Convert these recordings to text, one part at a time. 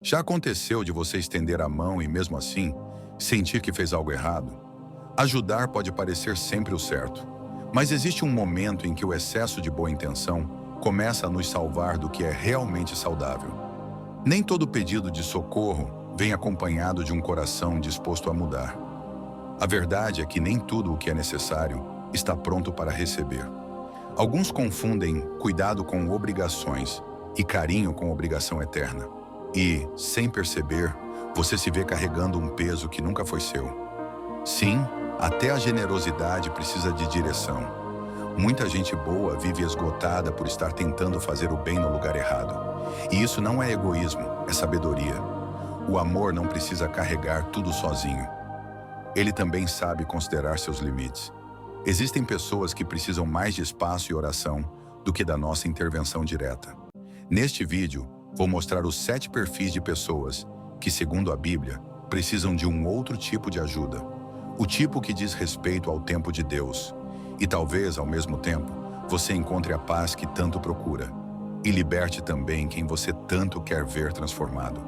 Já aconteceu de você estender a mão e, mesmo assim, sentir que fez algo errado? Ajudar pode parecer sempre o certo, mas existe um momento em que o excesso de boa intenção começa a nos salvar do que é realmente saudável. Nem todo pedido de socorro vem acompanhado de um coração disposto a mudar. A verdade é que nem tudo o que é necessário está pronto para receber. Alguns confundem cuidado com obrigações e carinho com obrigação eterna. E, sem perceber, você se vê carregando um peso que nunca foi seu. Sim, até a generosidade precisa de direção. Muita gente boa vive esgotada por estar tentando fazer o bem no lugar errado. E isso não é egoísmo, é sabedoria. O amor não precisa carregar tudo sozinho. Ele também sabe considerar seus limites. Existem pessoas que precisam mais de espaço e oração do que da nossa intervenção direta. Neste vídeo, vou mostrar os 7 perfis de pessoas que, segundo a Bíblia, precisam de um outro tipo de ajuda. O tipo que diz respeito ao tempo de Deus. E talvez, ao mesmo tempo, você encontre a paz que tanto procura. E liberte também quem você tanto quer ver transformado.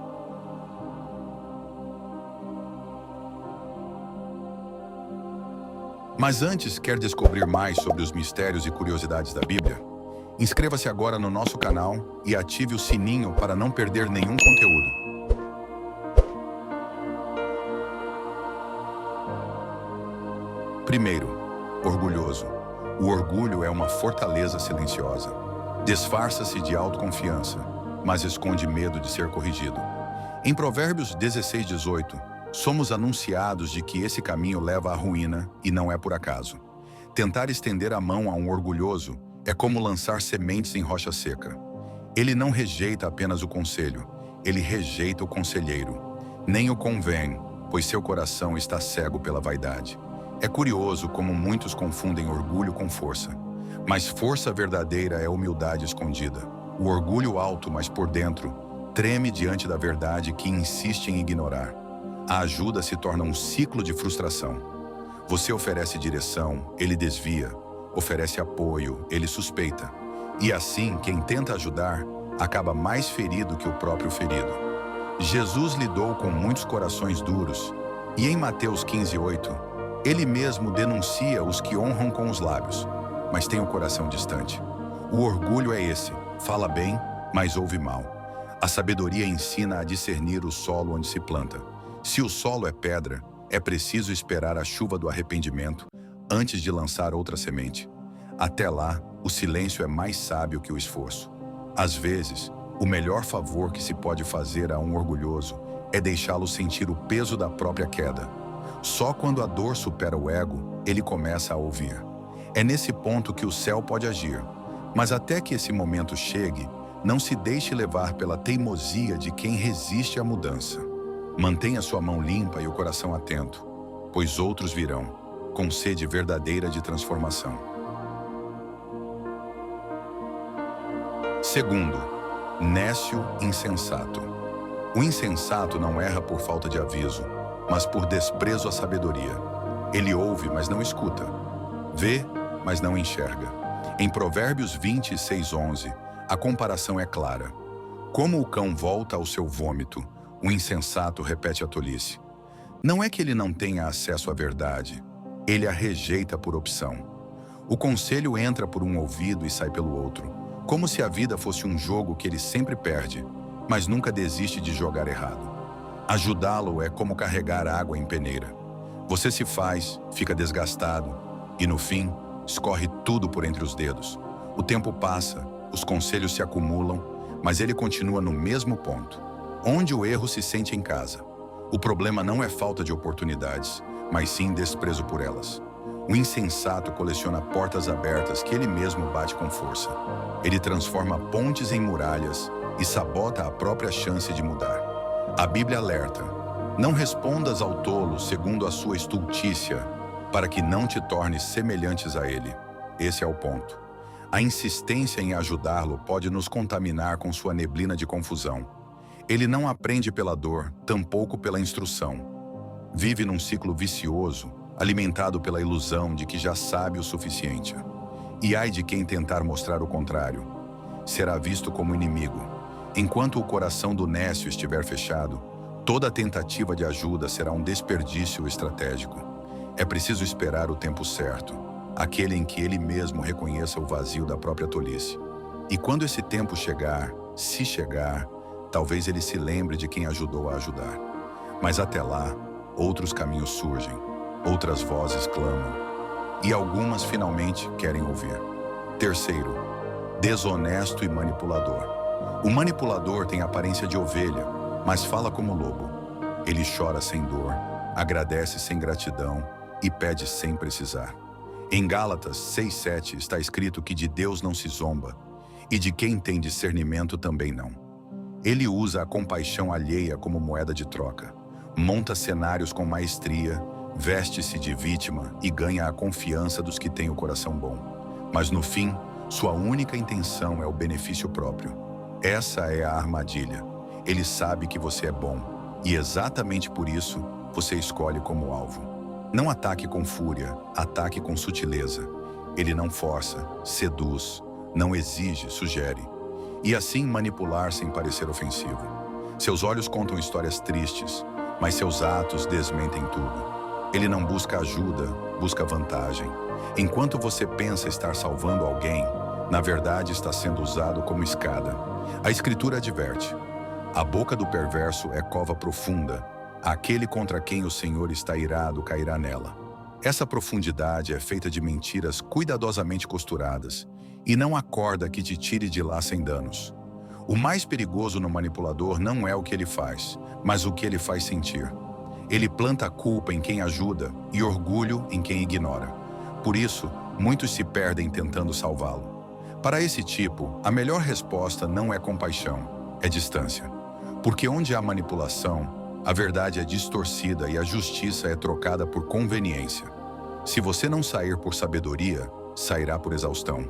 Mas antes, quer descobrir mais sobre os mistérios e curiosidades da Bíblia? Inscreva-se agora no nosso canal e ative o sininho para não perder nenhum conteúdo. Primeiro, orgulhoso. O orgulho é uma fortaleza silenciosa. Disfarça-se de autoconfiança, mas esconde medo de ser corrigido. Em Provérbios 16:18, somos anunciados de que esse caminho leva à ruína e não é por acaso. Tentar estender a mão a um orgulhoso é como lançar sementes em rocha seca. Ele não rejeita apenas o conselho, ele rejeita o conselheiro. Nem o convém, pois seu coração está cego pela vaidade. É curioso como muitos confundem orgulho com força. Mas força verdadeira é humildade escondida. O orgulho alto, mas por dentro, treme diante da verdade que insiste em ignorar. A ajuda se torna um ciclo de frustração. Você oferece direção, ele desvia. Oferece apoio, ele suspeita. E assim, quem tenta ajudar, acaba mais ferido que o próprio ferido. Jesus lidou com muitos corações duros. E em Mateus 15:8, ele mesmo denuncia os que honram com os lábios, mas tem o coração distante. O orgulho é esse, fala bem, mas ouve mal. A sabedoria ensina a discernir o solo onde se planta. Se o solo é pedra, é preciso esperar a chuva do arrependimento antes de lançar outra semente. Até lá, o silêncio é mais sábio que o esforço. Às vezes, o melhor favor que se pode fazer a um orgulhoso é deixá-lo sentir o peso da própria queda. Só quando a dor supera o ego, ele começa a ouvir. É nesse ponto que o céu pode agir. Mas até que esse momento chegue, não se deixe levar pela teimosia de quem resiste à mudança. Mantenha sua mão limpa e o coração atento, pois outros virão, com sede verdadeira de transformação. Segundo, nécio insensato. O insensato não erra por falta de aviso, mas por desprezo à sabedoria. Ele ouve, mas não escuta. Vê, mas não enxerga. Em Provérbios 26:11, a comparação é clara. Como o cão volta ao seu vômito, o insensato repete a tolice. Não é que ele não tenha acesso à verdade, ele a rejeita por opção. O conselho entra por um ouvido e sai pelo outro, como se a vida fosse um jogo que ele sempre perde, mas nunca desiste de jogar errado. Ajudá-lo é como carregar água em peneira. Você se faz, fica desgastado e, no fim, escorre tudo por entre os dedos. O tempo passa, os conselhos se acumulam, mas ele continua no mesmo ponto, onde o erro se sente em casa. O problema não é falta de oportunidades, mas sim desprezo por elas. O insensato coleciona portas abertas que ele mesmo bate com força. Ele transforma pontes em muralhas e sabota a própria chance de mudar. A Bíblia alerta: não respondas ao tolo segundo a sua estultícia, para que não te tornes semelhantes a ele. Esse é o ponto. A insistência em ajudá-lo pode nos contaminar com sua neblina de confusão. Ele não aprende pela dor, tampouco pela instrução. Vive num ciclo vicioso, alimentado pela ilusão de que já sabe o suficiente. E ai de quem tentar mostrar o contrário. Será visto como inimigo. Enquanto o coração do nécio estiver fechado, toda tentativa de ajuda será um desperdício estratégico. É preciso esperar o tempo certo, aquele em que ele mesmo reconheça o vazio da própria tolice. E quando esse tempo chegar, se chegar, talvez ele se lembre de quem ajudou a ajudar. Mas até lá, outros caminhos surgem, outras vozes clamam, e algumas finalmente querem ouvir. Terceiro, desonesto e manipulador. O manipulador tem aparência de ovelha, mas fala como lobo. Ele chora sem dor, agradece sem gratidão e pede sem precisar. Em Gálatas 6:7 está escrito que de Deus não se zomba, e de quem tem discernimento também não. Ele usa a compaixão alheia como moeda de troca, monta cenários com maestria, veste-se de vítima e ganha a confiança dos que têm o coração bom. Mas no fim, sua única intenção é o benefício próprio. Essa é a armadilha. Ele sabe que você é bom, e exatamente por isso, você escolhe como alvo. Não ataque com fúria, ataque com sutileza. Ele não força, seduz, não exige, sugere. E assim manipular sem parecer ofensivo. Seus olhos contam histórias tristes, mas seus atos desmentem tudo. Ele não busca ajuda, busca vantagem. Enquanto você pensa estar salvando alguém, na verdade está sendo usado como escada. A Escritura adverte: a boca do perverso é cova profunda. Aquele contra quem o Senhor está irado cairá nela. Essa profundidade é feita de mentiras cuidadosamente costuradas, e não há corda que te tire de lá sem danos. O mais perigoso no manipulador não é o que ele faz, mas o que ele faz sentir. Ele planta culpa em quem ajuda e orgulho em quem ignora. Por isso, muitos se perdem tentando salvá-lo. Para esse tipo, a melhor resposta não é compaixão, é distância. Porque onde há manipulação, a verdade é distorcida e a justiça é trocada por conveniência. Se você não sair por sabedoria, sairá por exaustão.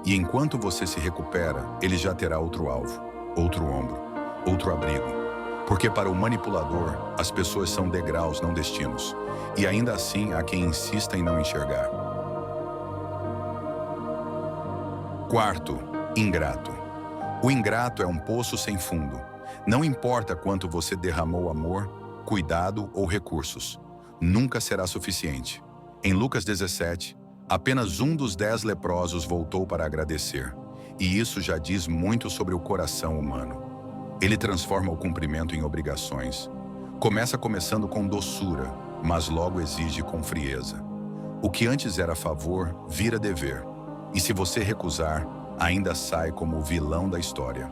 E enquanto você se recupera, ele já terá outro alvo, outro ombro, outro abrigo. Porque para o manipulador, as pessoas são degraus, não destinos. E ainda assim há quem insista em não enxergar. Quarto, ingrato. O ingrato é um poço sem fundo. Não importa quanto você derramou amor, cuidado ou recursos, nunca será suficiente. Em Lucas 17, apenas um dos 10 leprosos voltou para agradecer, e isso já diz muito sobre o coração humano. Ele transforma o cumprimento em obrigações. Começando com doçura, mas logo exige com frieza. O que antes era favor, vira dever, e se você recusar, ainda sai como o vilão da história.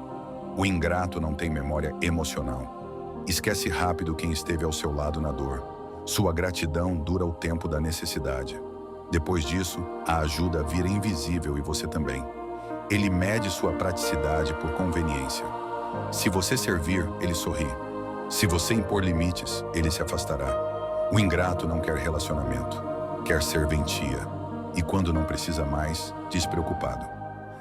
O ingrato não tem memória emocional. Esquece rápido quem esteve ao seu lado na dor. Sua gratidão dura o tempo da necessidade. Depois disso, a ajuda vira invisível e você também. Ele mede sua praticidade por conveniência. Se você servir, ele sorri. Se você impor limites, ele se afastará. O ingrato não quer relacionamento, quer serventia. E quando não precisa mais, despreocupado.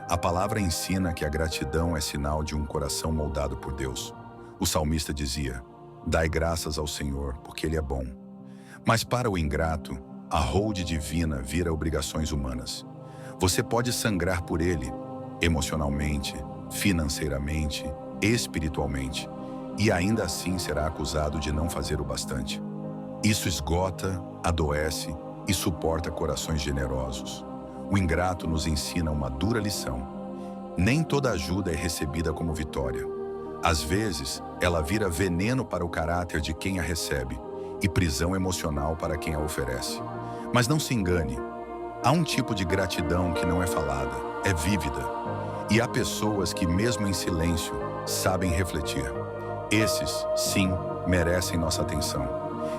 A palavra ensina que a gratidão é sinal de um coração moldado por Deus. O salmista dizia: dai graças ao Senhor, porque Ele é bom. Mas para o ingrato, a holde divina vira obrigações humanas. Você pode sangrar por Ele, emocionalmente, financeiramente, espiritualmente, e ainda assim será acusado de não fazer o bastante. Isso esgota, adoece e suporta corações generosos. O ingrato nos ensina uma dura lição. Nem toda ajuda é recebida como vitória. Às vezes, ela vira veneno para o caráter de quem a recebe e prisão emocional para quem a oferece. Mas não se engane, há um tipo de gratidão que não é falada, é vívida. E há pessoas que, mesmo em silêncio, sabem refletir. Esses, sim, merecem nossa atenção.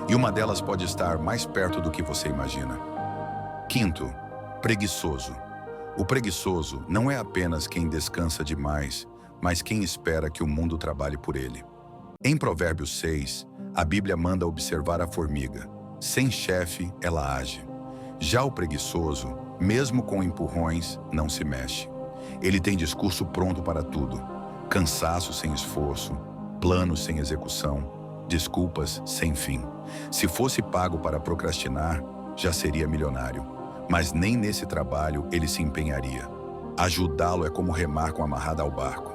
E uma delas pode estar mais perto do que você imagina. Quinto, preguiçoso. O preguiçoso não é apenas quem descansa demais, mas quem espera que o mundo trabalhe por ele. Em Provérbios 6, a Bíblia manda observar a formiga. Sem chefe, ela age. Já o preguiçoso, mesmo com empurrões, não se mexe. Ele tem discurso pronto para tudo. Cansaço sem esforço, planos sem execução, desculpas sem fim. Se fosse pago para procrastinar, já seria milionário. Mas nem nesse trabalho ele se empenharia. Ajudá-lo é como remar com a amarrada ao barco.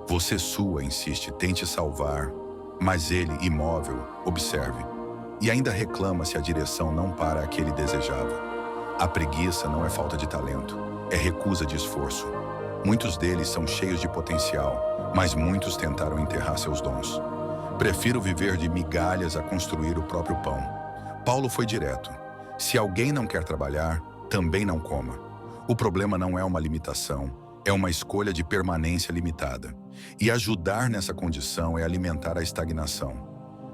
Você sua, insiste, tente salvar, mas ele, imóvel, observe. E ainda reclama se a direção não para a que ele desejava. A preguiça não é falta de talento, é recusa de esforço. Muitos deles são cheios de potencial, mas muitos tentaram enterrar seus dons. Prefiro viver de migalhas a construir o próprio pão. Paulo foi direto. Se alguém não quer trabalhar, também não coma. O problema não é uma limitação, é uma escolha de permanência limitada. E ajudar nessa condição é alimentar a estagnação.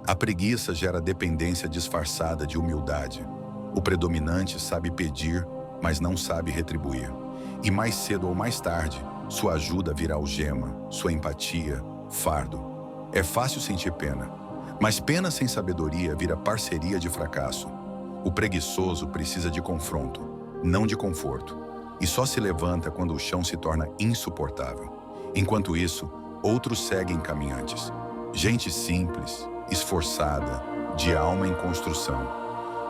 A preguiça gera dependência disfarçada de humildade. O predominante sabe pedir, mas não sabe retribuir. E mais cedo ou mais tarde, sua ajuda vira algema, sua empatia, fardo. É fácil sentir pena, mas pena sem sabedoria vira parceria de fracasso. O preguiçoso precisa de confronto, não de conforto, e só se levanta quando o chão se torna insuportável. Enquanto isso, outros seguem caminhantes. Gente simples, esforçada, de alma em construção.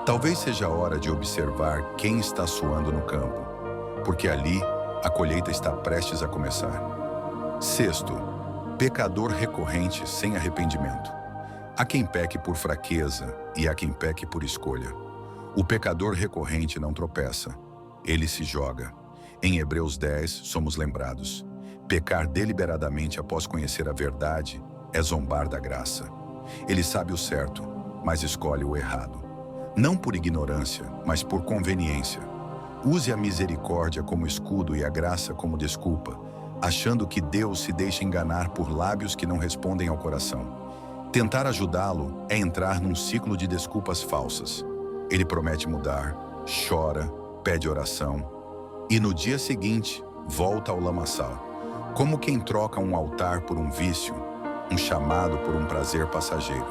Talvez seja a hora de observar quem está suando no campo, porque ali a colheita está prestes a começar. Sexto, pecador recorrente sem arrependimento. Há quem peque por fraqueza e há quem peque por escolha. O pecador recorrente não tropeça, ele se joga. Em Hebreus 10, somos lembrados: pecar deliberadamente após conhecer a verdade é zombar da graça. Ele sabe o certo, mas escolhe o errado. Não por ignorância, mas por conveniência. Use a misericórdia como escudo e a graça como desculpa, achando que Deus se deixa enganar por lábios que não respondem ao coração. Tentar ajudá-lo é entrar num ciclo de desculpas falsas. Ele promete mudar, chora, pede oração, e no dia seguinte, volta ao lamaçal. Como quem troca um altar por um vício, um chamado por um prazer passageiro.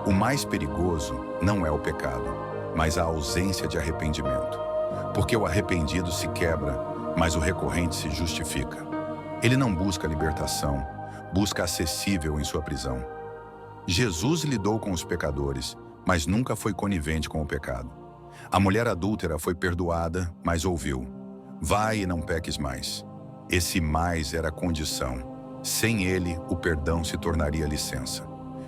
O mais perigoso não é o pecado, mas a ausência de arrependimento. Porque o arrependido se quebra, mas o recorrente se justifica. Ele não busca libertação, busca acessível em sua prisão. Jesus lidou com os pecadores, mas nunca foi conivente com o pecado. A mulher adúltera foi perdoada, mas ouviu: vai e não peques mais. Esse mais era condição. Sem ele, o perdão se tornaria licença.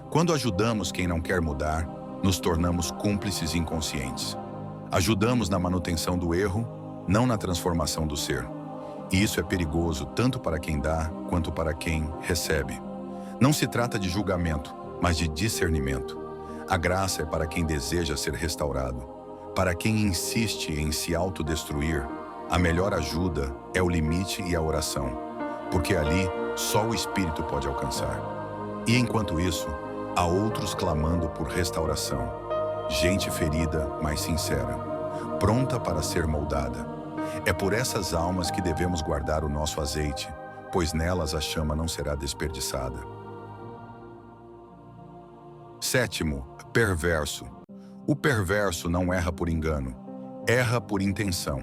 Quando ajudamos quem não quer mudar, nos tornamos cúmplices inconscientes. Ajudamos na manutenção do erro, não na transformação do ser. E isso é perigoso tanto para quem dá, quanto para quem recebe. Não se trata de julgamento, mas de discernimento. A graça é para quem deseja ser restaurado. Para quem insiste em se autodestruir, a melhor ajuda é o limite e a oração, porque ali só o Espírito pode alcançar. E enquanto isso, há outros clamando por restauração. Gente ferida, mas sincera, pronta para ser moldada. É por essas almas que devemos guardar o nosso azeite, pois nelas a chama não será desperdiçada. Sétimo, perverso. O perverso não erra por engano, erra por intenção.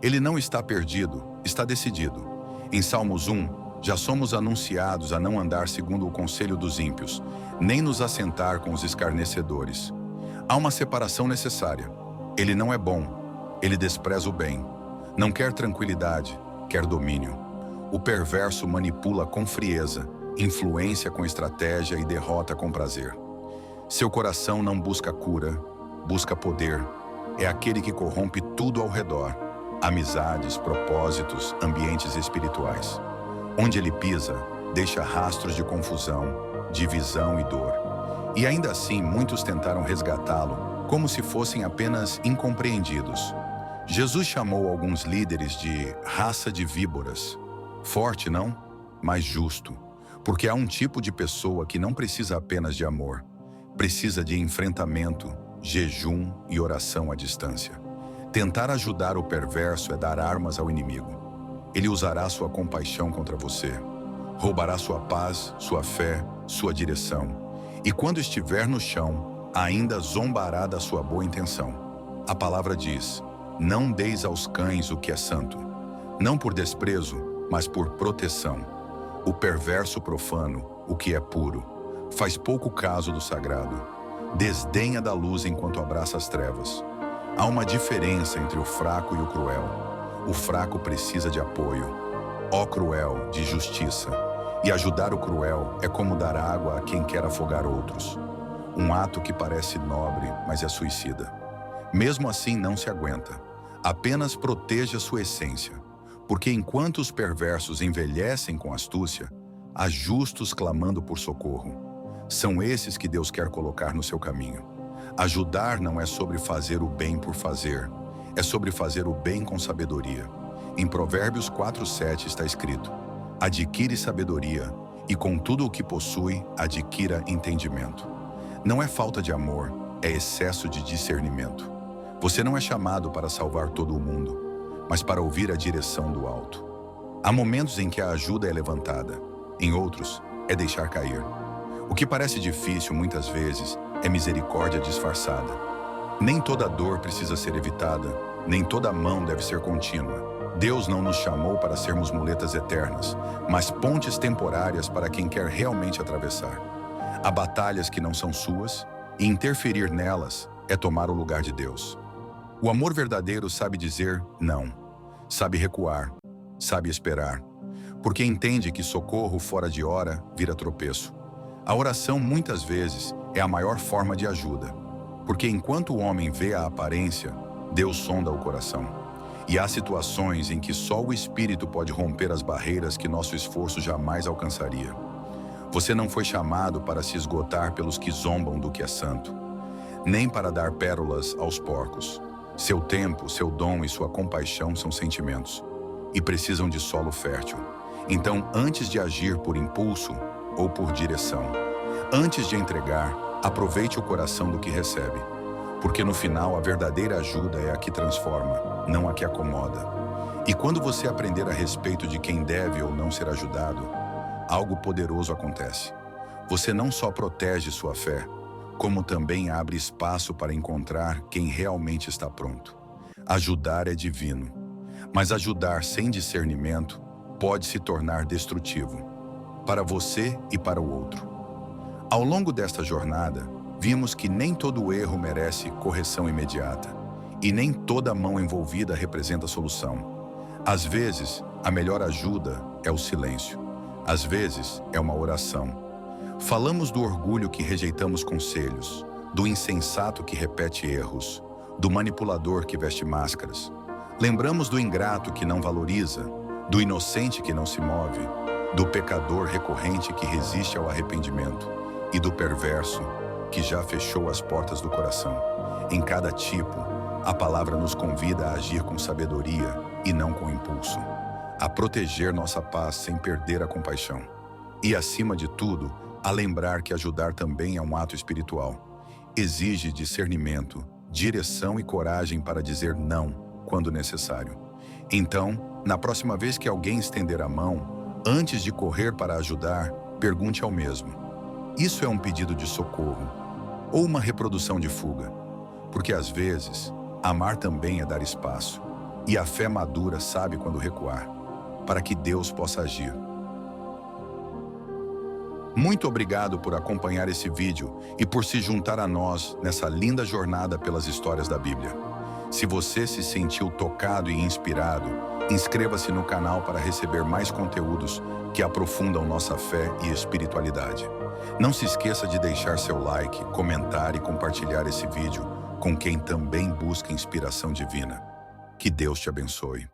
Ele não está perdido, está decidido. Em Salmos 1, já somos anunciados a não andar segundo o conselho dos ímpios, nem nos assentar com os escarnecedores. Há uma separação necessária. Ele não é bom, ele despreza o bem. Não quer tranquilidade, quer domínio. O perverso manipula com frieza, influencia com estratégia e derrota com prazer. Seu coração não busca cura, busca poder. É aquele que corrompe tudo ao redor: amizades, propósitos, ambientes espirituais. Onde ele pisa, deixa rastros de confusão, divisão e dor. E ainda assim, muitos tentaram resgatá-lo, como se fossem apenas incompreendidos. Jesus chamou alguns líderes de raça de víboras. Forte, não? Mas justo. Porque há um tipo de pessoa que não precisa apenas de amor. Precisa de enfrentamento, jejum e oração à distância. Tentar ajudar o perverso é dar armas ao inimigo. Ele usará sua compaixão contra você. Roubará sua paz, sua fé, sua direção. E quando estiver no chão, ainda zombará da sua boa intenção. A palavra diz: não deis aos cães o que é santo. Não por desprezo, mas por proteção. O perverso profano, o que é puro, faz pouco caso do sagrado. Desdenha da luz enquanto abraça as trevas. Há uma diferença entre o fraco e o cruel. O fraco precisa de apoio. Ó cruel, de justiça. E ajudar o cruel é como dar água a quem quer afogar outros. Um ato que parece nobre, mas é suicida. Mesmo assim, não se aguenta. Apenas proteja sua essência, porque enquanto os perversos envelhecem com astúcia, há justos clamando por socorro. São esses que Deus quer colocar no seu caminho. Ajudar não é sobre fazer o bem por fazer, é sobre fazer o bem com sabedoria. Em Provérbios 4:7 está escrito: adquire sabedoria, e com tudo o que possui, adquira entendimento. Não é falta de amor, é excesso de discernimento. Você não é chamado para salvar todo o mundo, mas para ouvir a direção do alto. Há momentos em que a ajuda é levantada, em outros, é deixar cair. O que parece difícil, muitas vezes, é misericórdia disfarçada. Nem toda dor precisa ser evitada, nem toda mão deve ser contínua. Deus não nos chamou para sermos muletas eternas, mas pontes temporárias para quem quer realmente atravessar. Há batalhas que não são suas, e interferir nelas é tomar o lugar de Deus. O amor verdadeiro sabe dizer não, sabe recuar, sabe esperar, porque entende que socorro fora de hora vira tropeço. A oração, muitas vezes, é a maior forma de ajuda, porque enquanto o homem vê a aparência, Deus sonda o coração. E há situações em que só o Espírito pode romper as barreiras que nosso esforço jamais alcançaria. Você não foi chamado para se esgotar pelos que zombam do que é santo, nem para dar pérolas aos porcos. Seu tempo, seu dom e sua compaixão são sentimentos, e precisam de solo fértil. Então, antes de agir por impulso ou por direção, antes de entregar, aproveite o coração do que recebe, porque no final a verdadeira ajuda é a que transforma, não a que acomoda. E quando você aprender a respeito de quem deve ou não ser ajudado, algo poderoso acontece. Você não só protege sua fé, como também abre espaço para encontrar quem realmente está pronto. Ajudar é divino, mas ajudar sem discernimento pode se tornar destrutivo, para você e para o outro. Ao longo desta jornada, vimos que nem todo erro merece correção imediata, e nem toda mão envolvida representa solução. Às vezes, a melhor ajuda é o silêncio. Às vezes, é uma oração. Falamos do orgulho que rejeitamos conselhos, do insensato que repete erros, do manipulador que veste máscaras. Lembramos do ingrato que não valoriza, do inocente que não se move, do pecador recorrente que resiste ao arrependimento e do perverso que já fechou as portas do coração. Em cada tipo, a palavra nos convida a agir com sabedoria e não com impulso, a proteger nossa paz sem perder a compaixão. E, acima de tudo, a lembrar que ajudar também é um ato espiritual. Exige discernimento, direção e coragem para dizer não quando necessário. Então, na próxima vez que alguém estender a mão, antes de correr para ajudar, pergunte ao mesmo: isso é um pedido de socorro ou uma reprodução de fuga? Porque às vezes, amar também é dar espaço, e a fé madura sabe quando recuar, para que Deus possa agir. Muito obrigado por acompanhar esse vídeo e por se juntar a nós nessa linda jornada pelas histórias da Bíblia. Se você se sentiu tocado e inspirado, inscreva-se no canal para receber mais conteúdos que aprofundam nossa fé e espiritualidade. Não se esqueça de deixar seu like, comentar e compartilhar esse vídeo com quem também busca inspiração divina. Que Deus te abençoe.